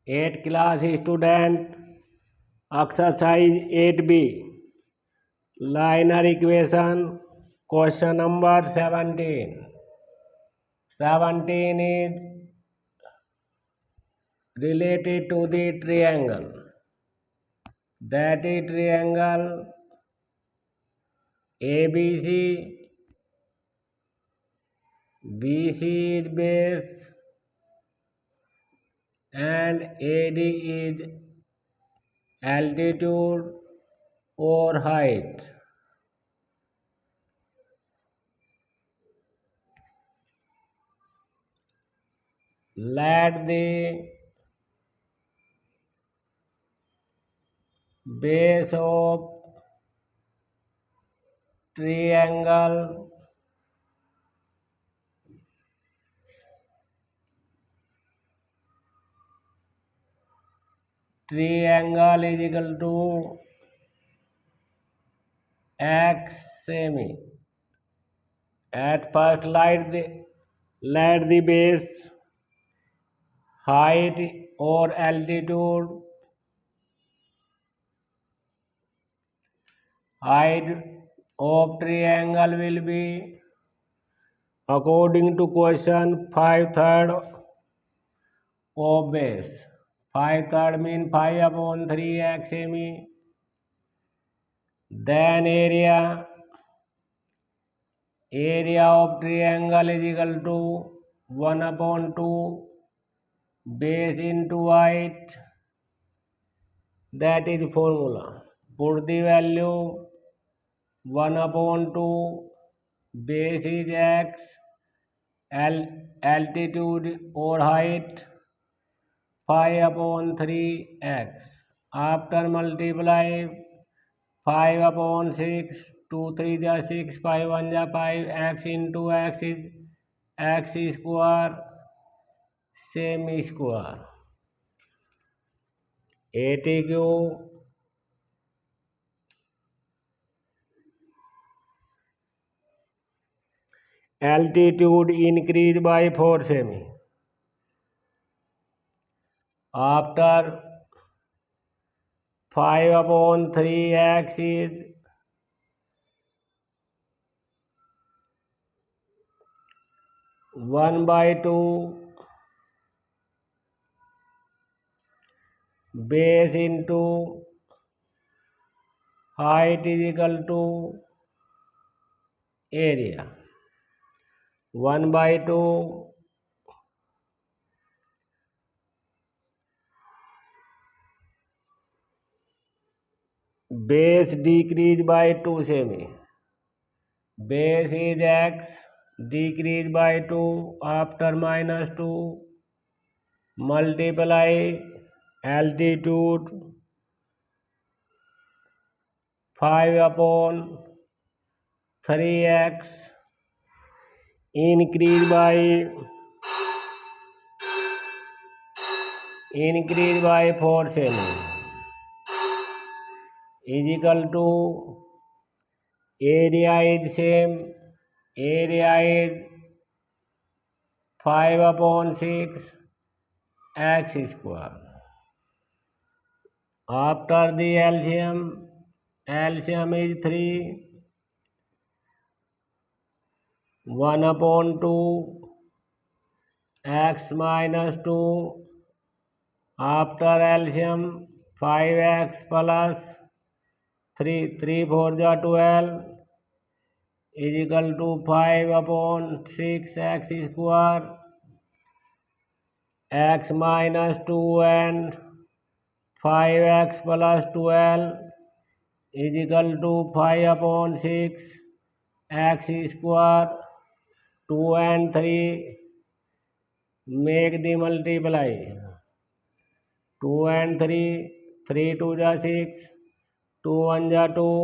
8th class student, exercise 8B, linear equation, question number 17. 17 is related to the triangle. That is triangle ABC. BC is base and AD is altitude or height. Let the base of triangle is equal to x semi. At first let the base, height or altitude, height of triangle will be according to question 5/3 of base. 5/3 mean 5/3 x semi. Then area of triangle is equal to 1/2 base into height. That is the formula. Put the value 1/2 base is x, altitude or height 5/3 x. After multiply 5/6, 2 3 जा 6, 5 1 जा 5, x into x is x square, same square. ATQ altitude increase by 4 semi. After 5/3 x is 1/2 base into height is equal to area. 1/2 base decrease by 2 semi. Base is x, decrease by 2. After -2 multiply altitude 5/3x increase by 4 semi is equal to area is same. Area is 5/6 x square. After the LCM is 3. 1/2 x minus 2. After LCM 5x plus 3, 3 4 जा 12 is equal to 5/6 x square. X minus 2 and 5x plus 12 is equal to 5/6 x square. 2 and 3 make the multiply. 2 and 3, 3 2 जा 6, 2 1 जा 2.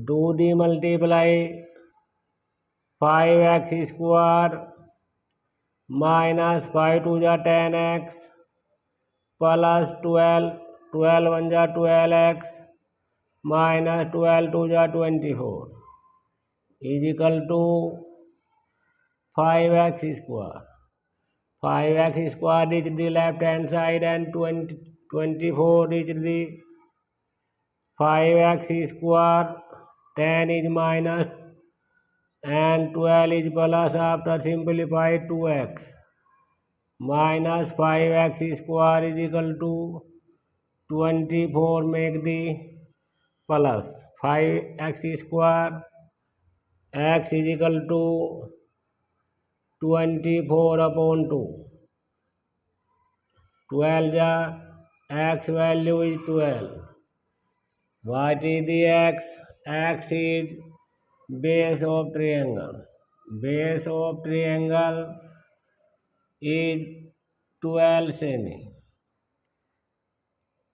Do the multiply. 5x square minus 5 2 जा 10x plus 12, 12 1 जा 12x minus 12 2 जा 24 is equal to 5x square. 5x square reach the left hand side and 24 reach the 5x square. 10 is minus and 12 is plus. After simplify 2x minus 5x square is equal to 24, make the plus 5x square, x is equal to 24 upon 2. 12 ja, x value is 12. What is the x? X is base of triangle. Base of triangle is 12 semi.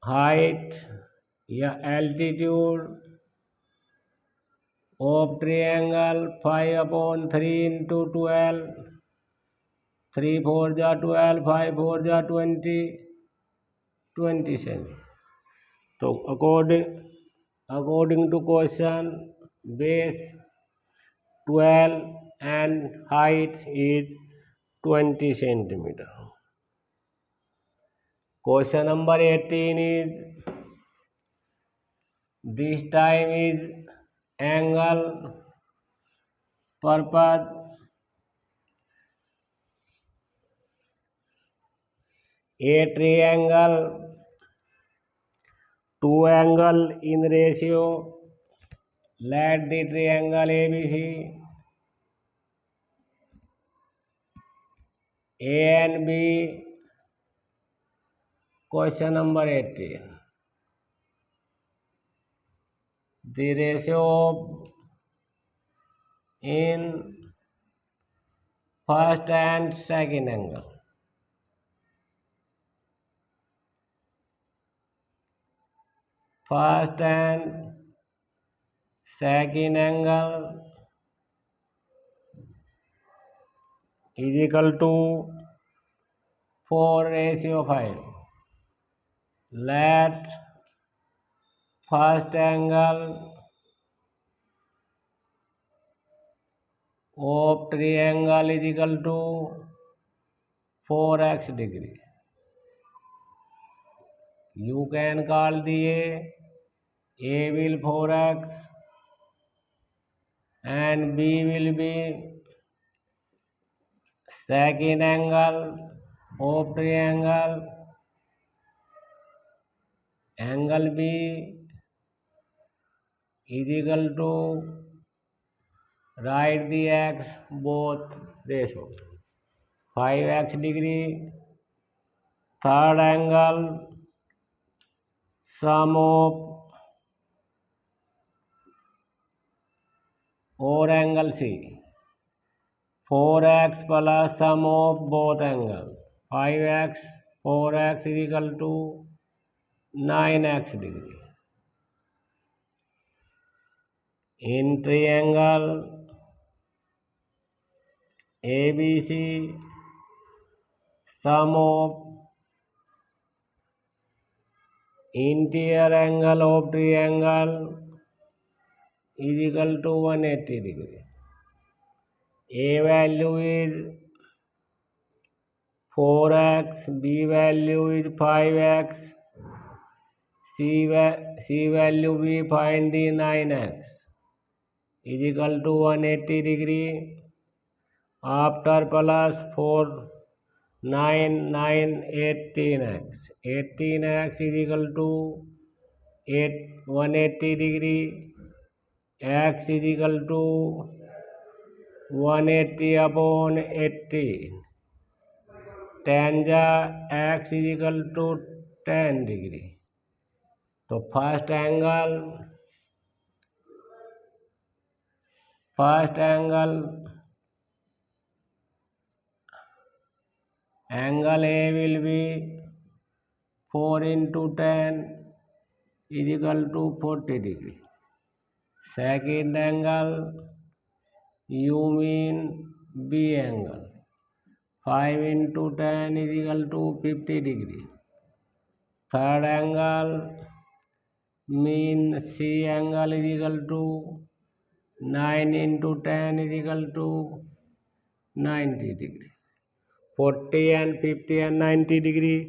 Height या altitude of triangle 5 upon 3 into 12. 3 4 जा 12, 5 4 जा 20, 20 semi. तो according to question, base 12 and height is 20 centimeter. Question number 18 is, this time is angle purpose. A triangle, two angle in ratio. Let the triangle ABC, A and B. Question number 18. The ratio in first and second angle. First and second angle is equal to 4:5. Let first angle of triangle is equal to 4x degree. You can call the A will 4x and B will be second angle of triangle. Angle B is equal to, write the x both ratio, 5x degree. Third angle, sum of or angle C, 4x plus sum of both angle, 5x 4x is equal to 9x degree. In triangle ABC, sum of interior angle of triangle is equal to 180 degree. A value is 4x, B value is 5x, C value we find the 9x is equal to 180 degree. After plus 4, 9, 9, 18x. 18x is equal to 180 degree. X is equal to 180 upon 18. Tan ja x is equal to 10 degree. तो first angle A will be 4 into 10 is equal to 40 degree. Second angle, you mean B angle, 5 into 10 is equal to 50 degree. Third angle, mean C angle is equal to 9 into 10 is equal to 90 degree. 40 and 50 and 90 degree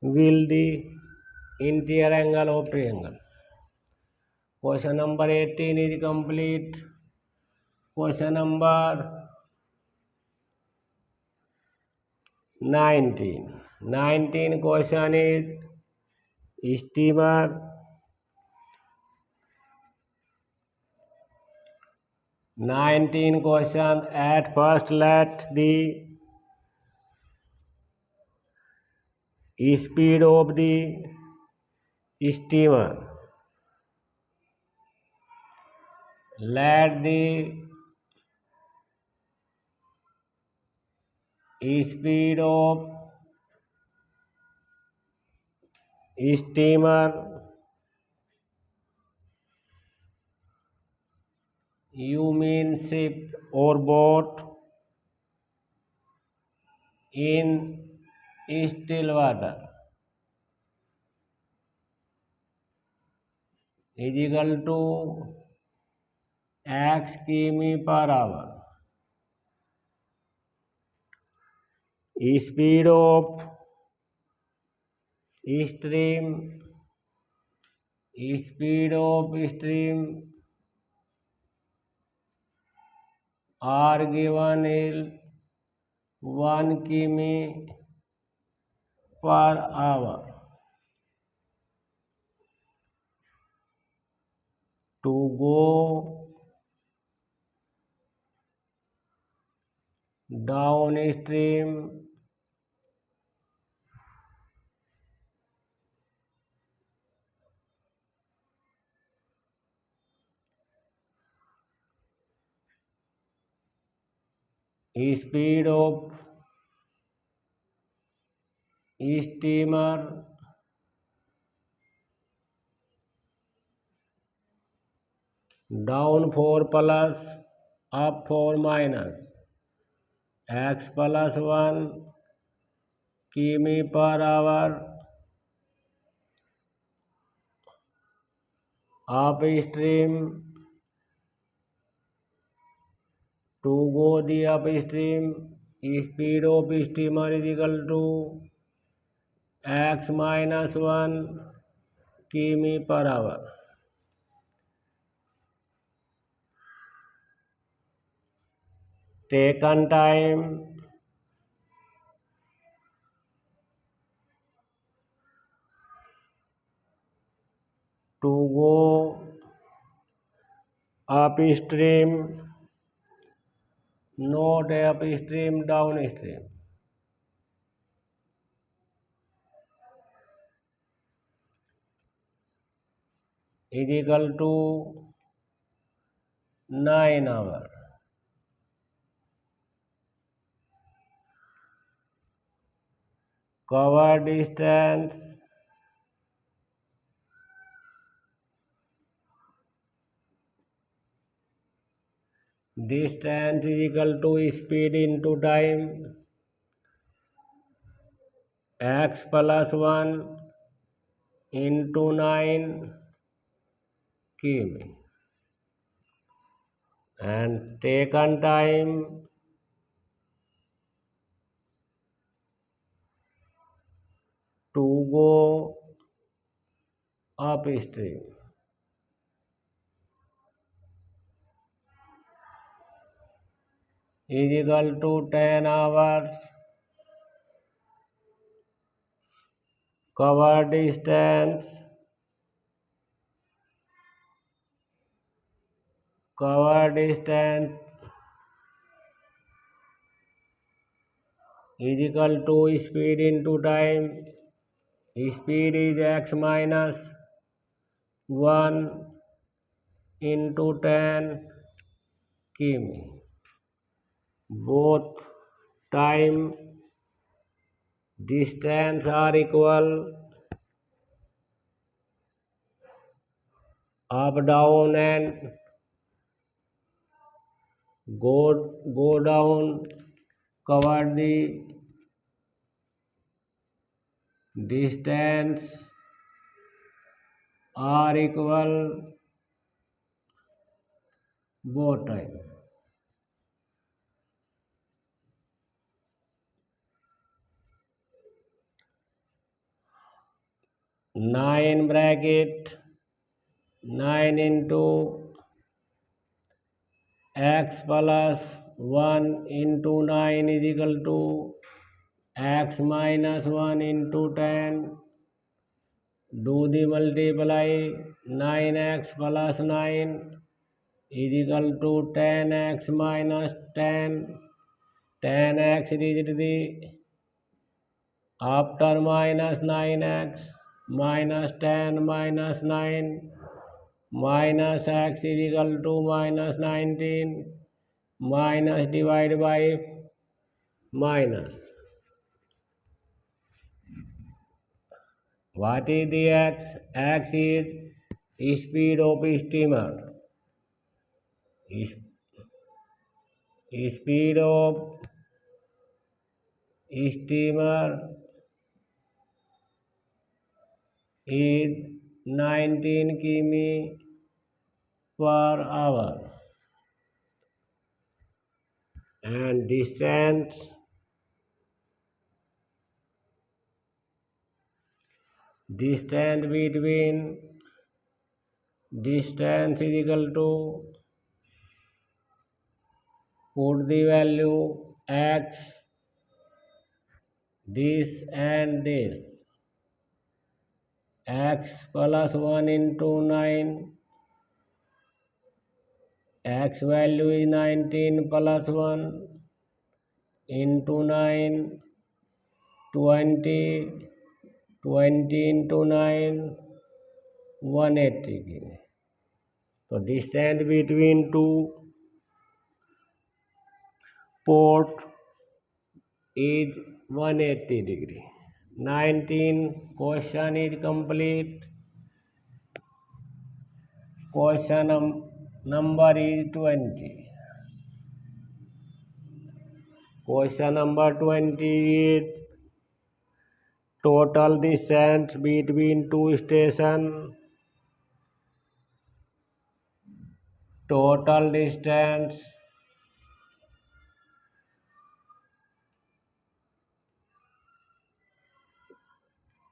will the interior angle of triangle. Question number 18 is complete. Question number 19. 19 question is steamer. 19 question, at first let the speed of the steamer, let the speed of steamer, you mean ship or boat, in still water is equal to x km/h. Speed of stream, are given in 1 km/h. To go downstream, speed of steamer down 4 plus up 4 minus x plus 1 km/h upstream. To go the upstream, speed of steamer is equal to x minus 1 km/h. Taken time to go upstream, not upstream, downstream, is equal to 9 hours. Cover distance is equal to speed into time, x plus 1 into 9 km, and taken time to go upstream is equal to 10 hours. Cover distance is equal to speed into time. Speed is x minus 1 into 10 km. Both time, distance are equal. Up, down and go down, cover the distance are equal both time. 9 bracket 9 into x plus 1 into 9 is equal to x minus 1 into 10. Do the multiply. 9x plus 9 is equal to 10x minus 10. 10x is the after minus 9x minus 10 minus 9 minus x is equal to minus 19 minus divided by minus. What is the x? X is speed of steamer. Speed of steamer is 19 km per hour and distance between distance is equal to put the value x this and this x plus 1 into 9 x value is 19 plus 1 into 9 20 20 into 9 180. So distance between two port is 180 degree. 19 question is complete. Question number is 20. Question number 20 is total distance between two stations. Total distance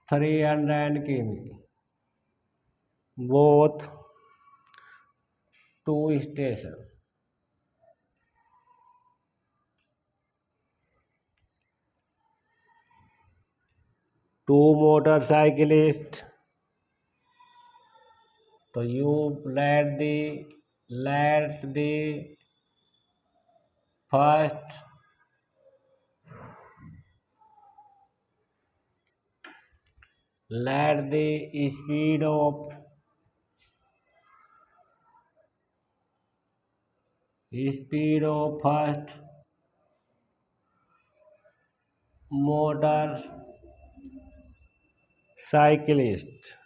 (300 km). Both two stations. Two motorcyclists. So you let the first let the speed of first motor cyclist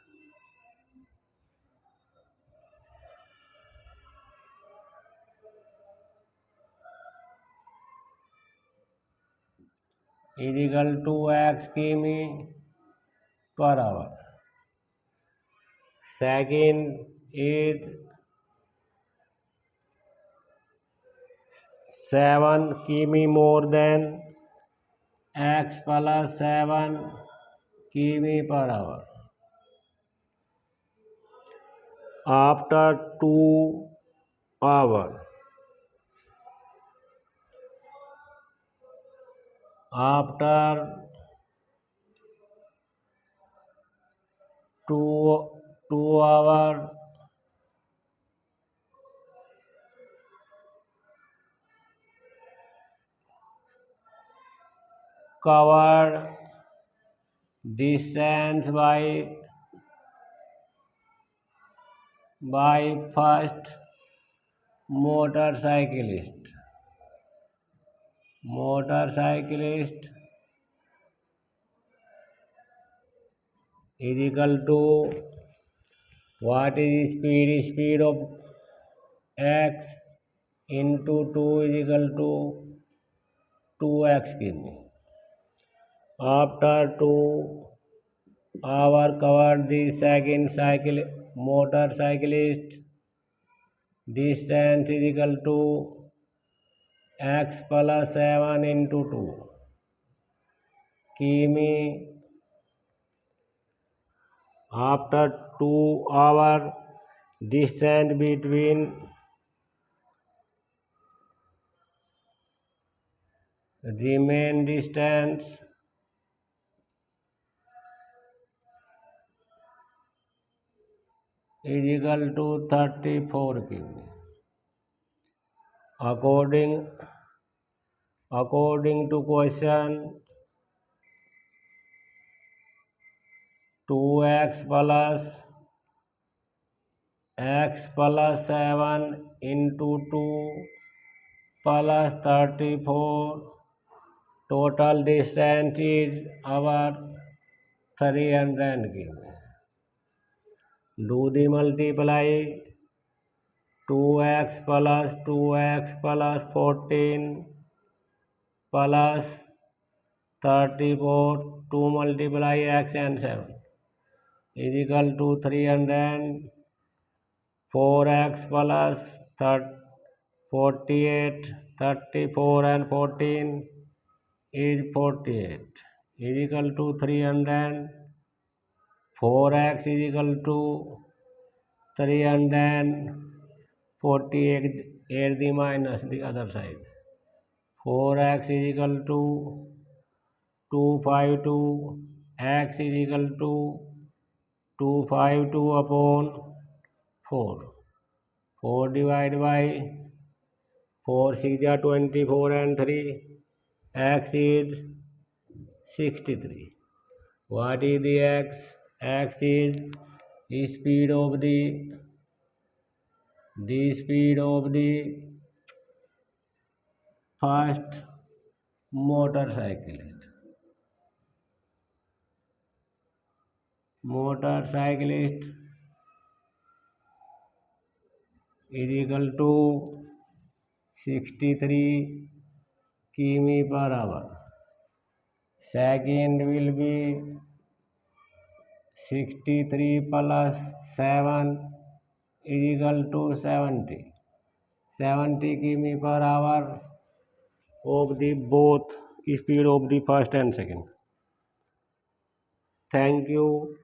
is equal to x km per hour. Second is 7 km more than x plus 7 km per hour. After 2 hours. After 2 hours covered distance by first motorcyclist is equal to what is speed of x into 2 is equal to 2x km. After 2 hours covered the second motorcyclist distance is equal to x plus 7 into 2 km. after 2 hour distance between remain distance is equal to 34 km. According to question, 2x plus 7 into 2 plus 34, total distance is our 300 km. Do the multiply 2x plus 14 plus 34, 2 multiply x and 7 is equal to 300. 4x plus 48, 34 and 14 is 48 is equal to 300. 4x is equal to 348, the minus the other side. 4x is equal to 252, x is equal to 252 upon 4. 4 divided by 4 6 are 24 and 3, x is 63. What is the x? X is speed of the first motorcyclist. Motorcyclist is equal to 63 km/h. Second will be 63 plus 7 is equal to 70 km/h of the both speed of the first and second. Thank you.